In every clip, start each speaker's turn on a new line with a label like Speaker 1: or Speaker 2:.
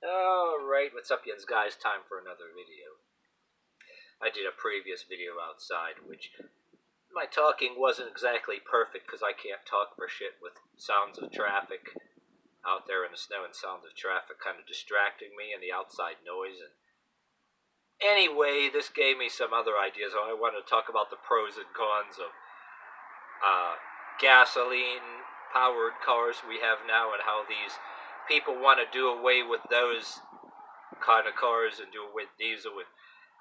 Speaker 1: Alright, what's up, yins guys? Time for another video. I did a previous video outside, which my talking wasn't exactly perfect because I can't talk for shit with sounds of traffic out there in the snow and sounds of traffic kind of distracting me and the outside noise. And anyway, this gave me some other ideas. I want to talk about the pros and cons of gasoline-powered cars we have now and how these people want to do away with those kind of cars and do away with diesel and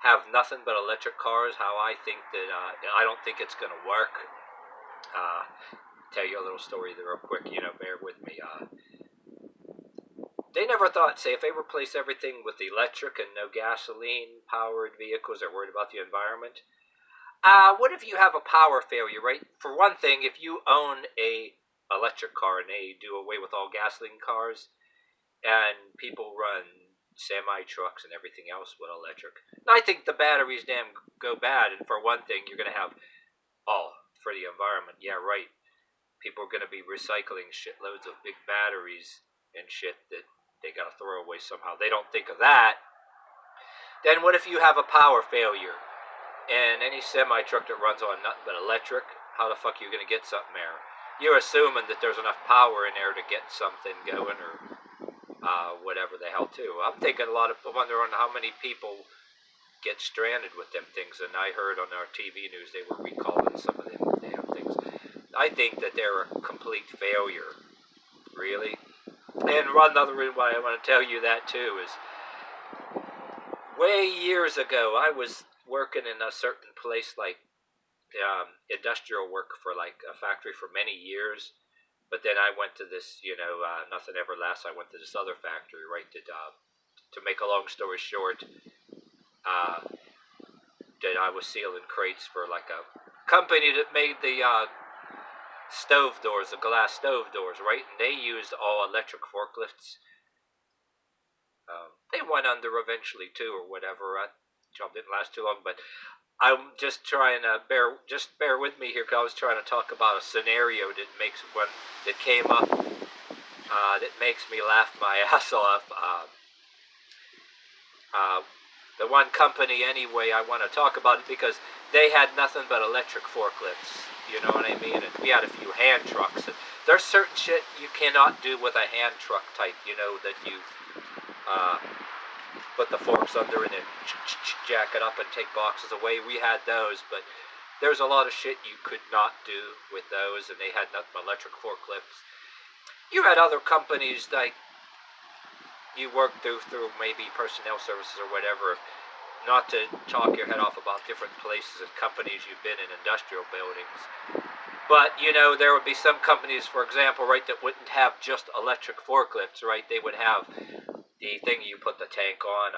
Speaker 1: have nothing but electric cars. How I think that I don't think it's gonna work. Tell you a little story there real quick. Bear with me. They never thought, say, if they replace everything with electric and no gasoline-powered vehicles, they're worried about the environment. What if you have a power failure, right? For one thing, if you own a electric car and they do away with all gasoline cars, and people run semi trucks and everything else with electric. And I think the batteries go bad. And for one thing, you're going to have for the environment. Yeah, right. People are going to be recycling shitloads of big batteries and shit that they got to throw away somehow. They don't think of that. Then what if you have a power failure and any semi truck that runs on nothing but electric? How the fuck are you going to get something there? You're assuming that there's enough power in there to get something going or whatever the hell too. I'm thinking wondering how many people get stranded with them things. And I heard on our TV news they were recalling some of them damn things. I think that they're a complete failure, really. And another reason why I want to tell you that too is way years ago I was working in a certain place like industrial work for like a factory for many years. But then I went to this, nothing ever lasts. I went to this other factory, right? To make a long story short, that I was sealing crates for like a company that made the stove doors, the glass stove doors, right? And they used all electric forklifts. They went under eventually too, or whatever. That job didn't last too long, but I'm just trying to bear with me here, because I was trying to talk about a scenario that came up that makes me laugh my ass off. The one company, anyway, I want to talk about it because they had nothing but electric forklifts. You know what I mean? And we had a few hand trucks. And there's certain shit you cannot do with a hand truck type. That you put the forks under and then jack it up and take boxes away. We had those, but there's a lot of shit you could not do with those, and they had nothing but electric forklifts. You had other companies like you worked through maybe personnel services or whatever, not to talk your head off about different places and companies you've been in industrial buildings. But, there would be some companies, for example, right, that wouldn't have just electric forklifts, right? They would have the thing you put the tank on,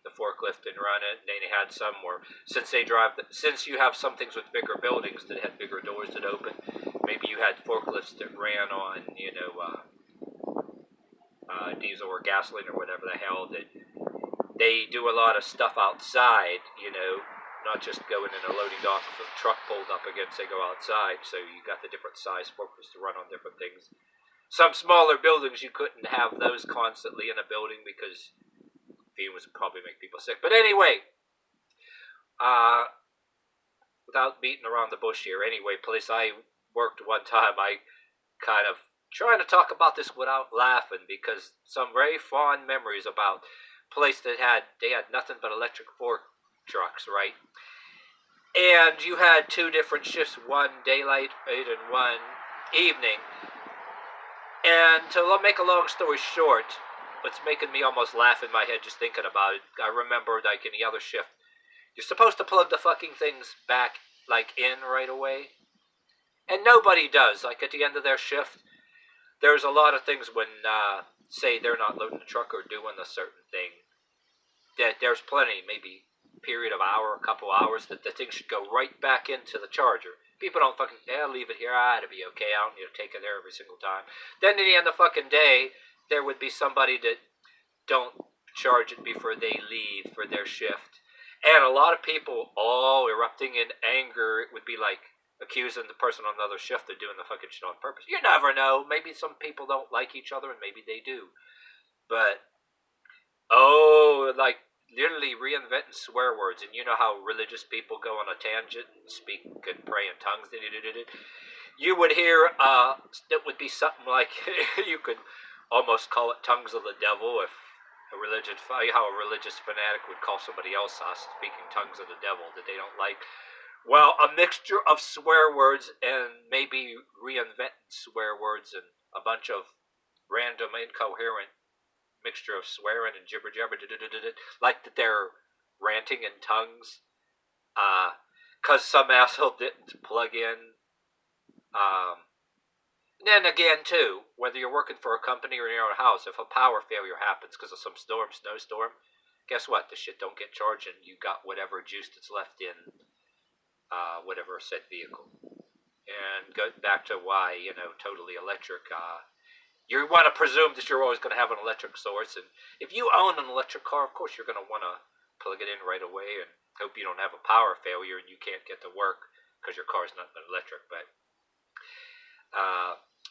Speaker 1: the forklift and run it. And they had some where, since you have some things with bigger buildings that had bigger doors that open, maybe you had forklifts that ran on, diesel or gasoline or whatever the hell, that they do a lot of stuff outside, not just going in a loading dock with a truck pulled up against, they go outside. So you got the different size forklifts to run on different things. Some smaller buildings, you couldn't have those constantly in a building because fumes would probably make people sick. But anyway, without beating around the bush here, place I worked one time, I kind of trying to talk about this without laughing because some very fond memories about place that they had nothing but electric fork trucks, right? And you had two different shifts, one daylight and one evening. And to make a long story short, what's making me almost laugh in my head just thinking about it, I remember like in the other shift, you're supposed to plug the fucking things back like in right away. And nobody does. Like at the end of their shift, there's a lot of things when, say they're not loading the truck or doing a certain thing, that there's plenty, maybe period of hour, a couple hours, that the thing should go right back into the charger. People don't fucking, leave it here, it'll be okay, I don't need to take it there every single time. Then at the end of the fucking day, there would be somebody that don't charge it before they leave for their shift. And a lot of people all erupting in anger. It would be like accusing the person on another shift of doing the fucking shit on purpose. You never know. Maybe some people don't like each other and maybe they do. But oh, like literally reinventing swear words, and you know how religious people go on a tangent and speak and pray in tongues. You would hear it would be something like you could almost call it tongues of the devil if a religious how a religious fanatic would call somebody else speaking tongues of the devil that they don't like. Well, a mixture of swear words and maybe reinventing swear words and a bunch of random incoherent mixture of swearing and jibber jabber, like that they're ranting in tongues, cause some asshole didn't plug in. And then again, too, whether you're working for a company or in your own house, if a power failure happens because of some snowstorm, guess what? The shit don't get charged, and you got whatever juice that's left in whatever said vehicle. And go back to why totally electric. You want to presume that you're always going to have an electric source, and if you own an electric car, of course you're going to want to plug it in right away and hope you don't have a power failure and you can't get to work because your car's not electric. But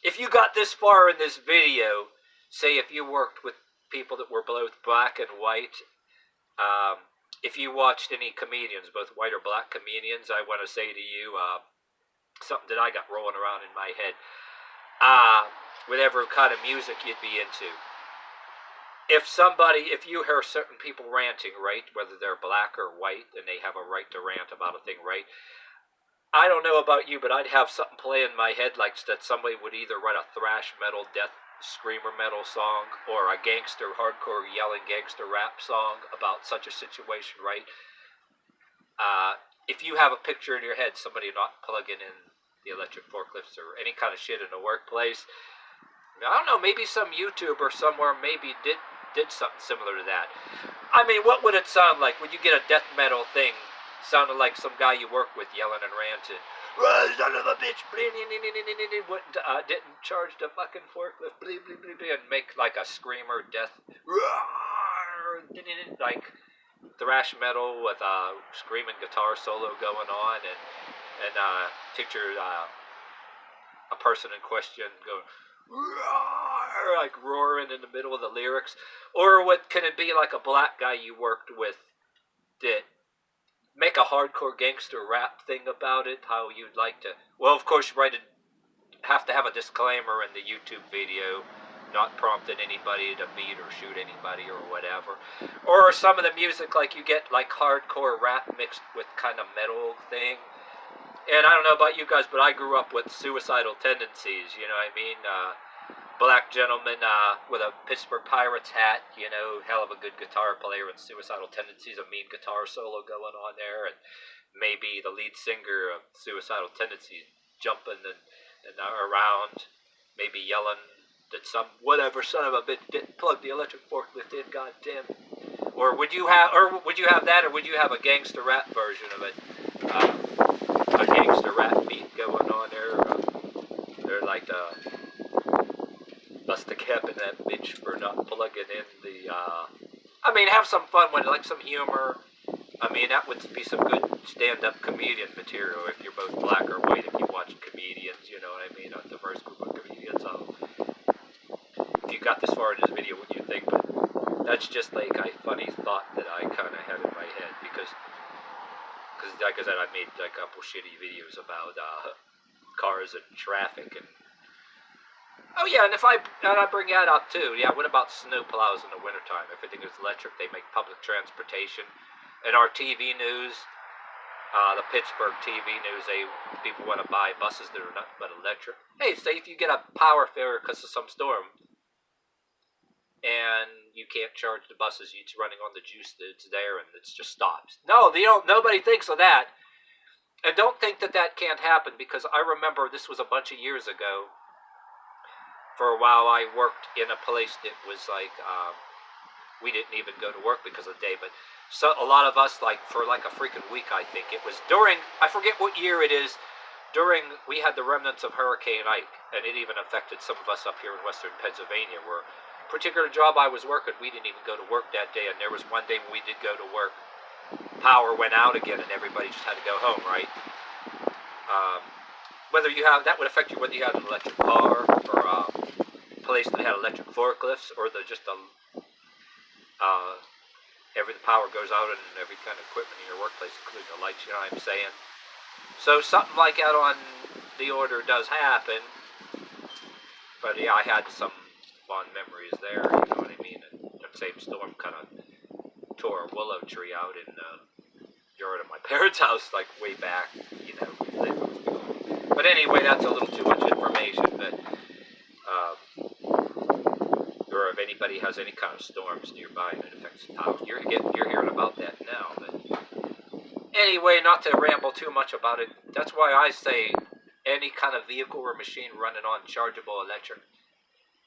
Speaker 1: if you got this far in this video, say if you worked with people that were both black and white, if you watched any comedians, both white or black comedians, I want to say to you something that I got rolling around in my head. Whatever kind of music you'd be into. If you hear certain people ranting, right, whether they're black or white, and they have a right to rant about a thing, right, I don't know about you, but I'd have something play in my head like that somebody would either write a thrash metal, death screamer metal song, or a gangster, hardcore yelling gangster rap song about such a situation, right? If you have a picture in your head, somebody not plugging in the electric forklifts or any kind of shit in the workplace, I don't know, maybe some YouTuber somewhere maybe did something similar to that. I mean, what would it sound like? Would you get a death metal thing sounded like some guy you work with yelling and ranting? Son of a bitch, didn't charge the fucking forklift, and make like a screamer death, like thrash metal with a screaming guitar solo going on, and picture a person in question going like roaring in the middle of the lyrics. Or what can it be like a black guy you worked with that make a hardcore gangster rap thing about it, how you'd like to, well, of course, have to have a disclaimer in the YouTube video, not prompting anybody to beat or shoot anybody or whatever. Or some of the music, like you get like hardcore rap mixed with kind of metal thing. And I don't know about you guys, but I grew up with suicidal tendencies, you know what I mean? Black gentleman with a Pittsburgh Pirates hat, hell of a good guitar player, and suicidal tendencies, a mean guitar solo going on there, and maybe the lead singer of suicidal tendencies jumping and around, maybe yelling that some whatever son of a bitch didn't plug the electric forklift in, goddamn. Or would you have that, or would you have a gangster rap version of it? A gangster rap beat going on there. They're like bust the cap in that bitch for not plugging in the. I mean, have some fun with it, like some humor. I mean, that would be some good stand-up comedian material if you're both black or white. If you watch comedians, you know what I mean, a diverse group of comedians. So, if you got this far in this video, what do you think? But that's just like a funny thought that I kind of have in my head because, like I said, I made a couple shitty videos about cars and traffic and. Oh yeah, and I bring that up too. Yeah, what about snow plows in the wintertime? Everything is electric. They make public transportation. In our TV news, the Pittsburgh TV news, people want to buy buses that are nothing but electric. Hey, say if you get a power failure because of some storm, and you can't charge the buses, it's running on the juice that's there, and it just stops. No, they don't. Nobody thinks of that. And don't think that can't happen, because I remember this was a bunch of years ago. For a while, I worked in a place that was like, we didn't even go to work because of the day, but so a lot of us, for a freaking week, I think, it was during, I forget what year it is, we had the remnants of Hurricane Ike, and it even affected some of us up here in western Pennsylvania, where a particular job I was working, we didn't even go to work that day, and there was one day when we did go to work, power went out again, and everybody just had to go home, right? That would affect you whether you had an electric car, or place that had electric forklifts, or just the power goes out in every kind of equipment in your workplace, including the lights. You know what I'm saying? So something like that on the order does happen. But yeah, I had some fond memories there. You know what I mean? And that same storm kind of tore a willow tree out in the yard of my parents' house, like way back. You know. But anyway, that's a little too much information. But or if anybody has any kind of storms nearby and it affects the town, you're hearing about that now. But anyway, not to ramble too much about it. That's why I say any kind of vehicle or machine running on chargeable electric.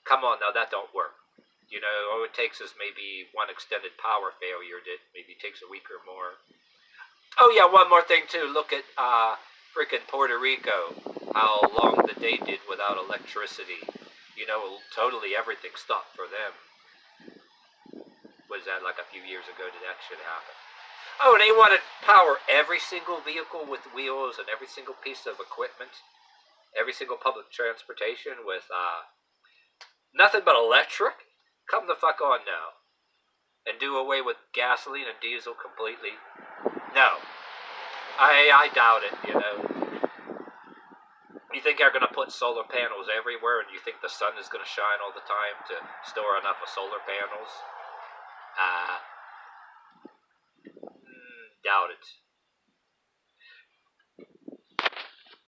Speaker 1: Come on, now that don't work. You know, all it takes is maybe one extended power failure that maybe takes a week or more. Oh yeah, one more thing too. Look at freaking Puerto Rico. How long the day did without electricity. You know, totally everything stopped for them. Was that like a few years ago that shit happened? Oh, and they want to power every single vehicle with wheels and every single piece of equipment, every single public transportation with nothing but electric? Come the fuck on now. And do away with gasoline and diesel completely? No. I doubt it, you know. You think they're going to put solar panels everywhere, and you think the sun is going to shine all the time to store enough of solar panels? Doubt it.